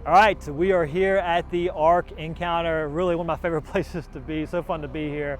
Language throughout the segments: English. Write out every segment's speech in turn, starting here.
All right, so we are here at the Ark Encounter, really one of my favorite places to be. So fun to be here.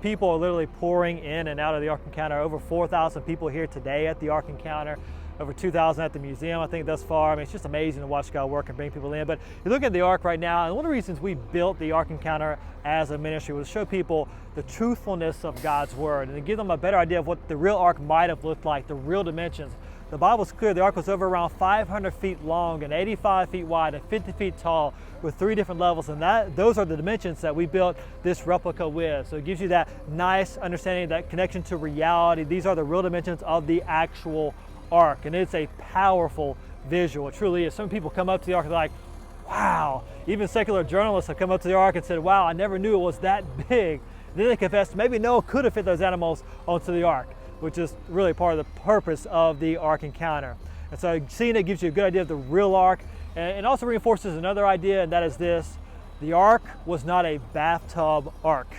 People are literally pouring in and out of the Ark Encounter. Over 4,000 people here today at the Ark Encounter. Over 2,000 at the museum, I think, thus far. I mean, it's just amazing to watch God work and bring people in. But you look at the Ark right now, and one of the reasons we built the Ark Encounter as a ministry was to show people the truthfulness of God's Word and to give them a better idea of what the real Ark might have looked like, the real dimensions. The Bible's clear. The Ark was over around 500 feet long and 85 feet wide and 50 feet tall with 3 different levels. And those are the dimensions that we built this replica with. So it gives you that nice understanding, that connection to reality. These are the real dimensions of the actual Ark. And it's a powerful visual. It truly is. Some people come up to the Ark and they're like, wow. Even secular journalists have come up to the Ark and said, wow, I never knew it was that big. Then they confessed maybe Noah could have fit those animals onto the Ark, which is really part of the purpose of the Ark Encounter. And so seeing it gives you a good idea of the real Ark, and also reinforces another idea, and that is this: the Ark was not a bathtub Ark.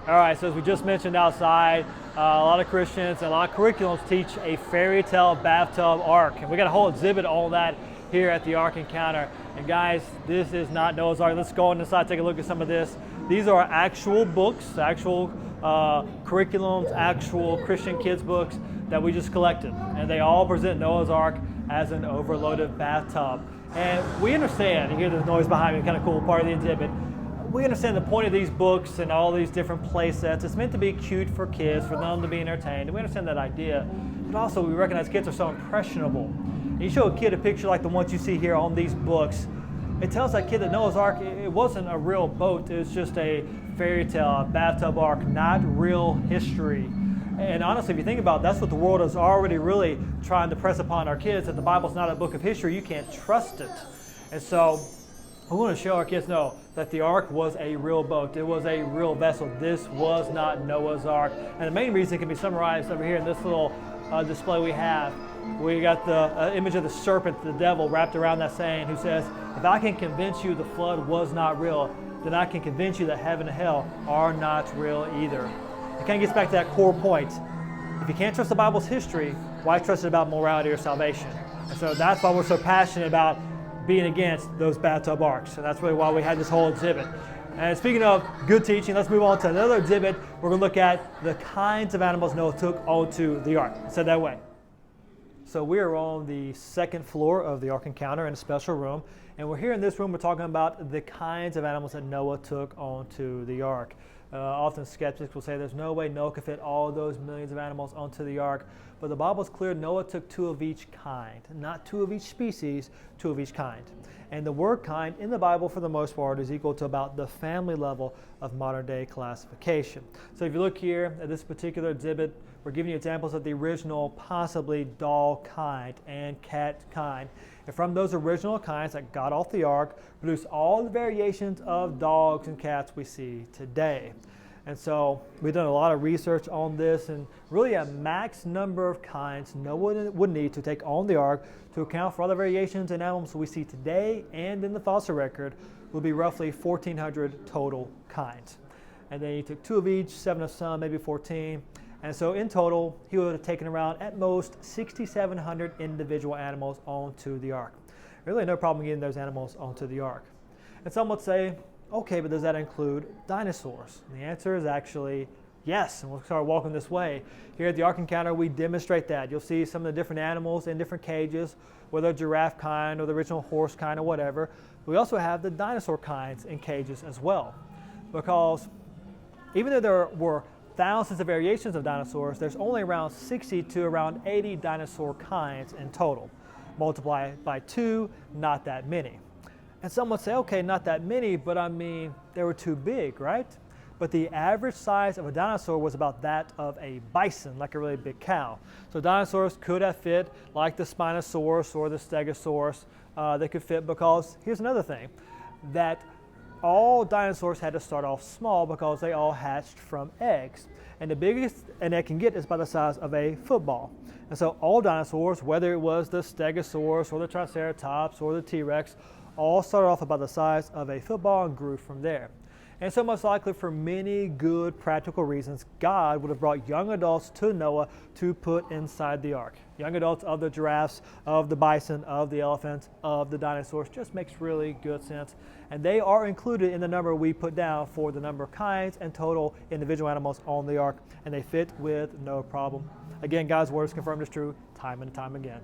All right, so as we just mentioned outside, a lot of Christians and a lot of curriculums teach a fairy tale bathtub Ark, and we got a whole exhibit on that here at the Ark Encounter. And guys, this is not Noah's Ark. Let's go inside, take a look at some of this. These are actual books, actual curriculums, actual Christian kids books that we just collected, and they all present Noah's Ark as an overloaded bathtub. And we understand, you hear the noise behind me, kind of cool part of the exhibit. We understand the point of these books and all these different play sets. It's meant to be cute for kids, for them to be entertained, and we understand that idea. But also we recognize kids are so impressionable. And you show a kid a picture like the ones you see here on these books, it tells that kid that Noah's Ark, it wasn't a real boat, it was just a fairy tale, a bathtub Ark, not real history. And honestly, if you think about it, that's what the world is already really trying to press upon our kids, that the Bible's not a book of history, you can't trust it. And so we want to show our kids that the Ark was a real boat, it was a real vessel. This was not Noah's Ark. And the main reason can be summarized over here in this little display we have. We got the image of the serpent, the devil, wrapped around that saying, who says, if I can convince you the flood was not real, then I can convince you that heaven and hell are not real either. It kind of gets back to that core point. If you can't trust the Bible's history, why trust it about morality or salvation? And so that's why we're so passionate about being against those bathtub arks. And that's really why we had this whole exhibit. And speaking of good teaching, let's move on to another exhibit. We're going to look at the kinds of animals Noah took onto the ark. I said that way. So we are on the second floor of the Ark Encounter in a special room. And we're here in this room, we're talking about the kinds of animals that Noah took onto the ark. Often skeptics will say there's no way Noah could fit all those millions of animals onto the ark. But the Bible's clear, Noah took 2 of each kind. Not 2 of each species, 2 of each kind. And the word kind in the Bible, for the most part, is equal to about the family level of modern day classification. So if you look here at this particular exhibit, we're giving you examples of the original, possibly dog kind and cat kind. And from those original kinds that got off the ark, produced all the variations of dogs and cats we see today. And so we've done a lot of research on this, and really a max number of kinds Noah would need to take on the ark to account for all the variations in animals we see today and in the fossil record would be roughly 1,400 total kinds. And then he took 2 of each, 7 of some, maybe 14. And so in total, he would have taken around at most 6,700 individual animals onto the ark. Really no problem getting those animals onto the ark. And some would say, okay, but does that include dinosaurs? And the answer is actually yes, and we'll start walking this way. Here at the Ark Encounter, we demonstrate that. You'll see some of the different animals in different cages, whether giraffe kind or the original horse kind or whatever. We also have the dinosaur kinds in cages as well. Because even though there were thousands of variations of dinosaurs, there's only around 60 to around 80 dinosaur kinds in total. Multiply by 2, not that many. And some would say, okay, not that many, but I mean, they were too big, right? But the average size of a dinosaur was about that of a bison, like a really big cow. So dinosaurs could have fit like the Spinosaurus or the Stegosaurus. They could fit because, here's another thing, that all dinosaurs had to start off small because they all hatched from eggs. And the biggest an egg can get is about the size of a football. And so all dinosaurs, whether it was the Stegosaurus or the Triceratops or the T-Rex, all started off about the size of a football and grew from there. And so most likely for many good practical reasons, God would have brought young adults to Noah to put inside the ark. Young adults of the giraffes, of the bison, of the elephants, of the dinosaurs. Just makes really good sense. And they are included in the number we put down for the number of kinds and total individual animals on the ark. And they fit with no problem. Again, God's word is confirmed as true time and time again.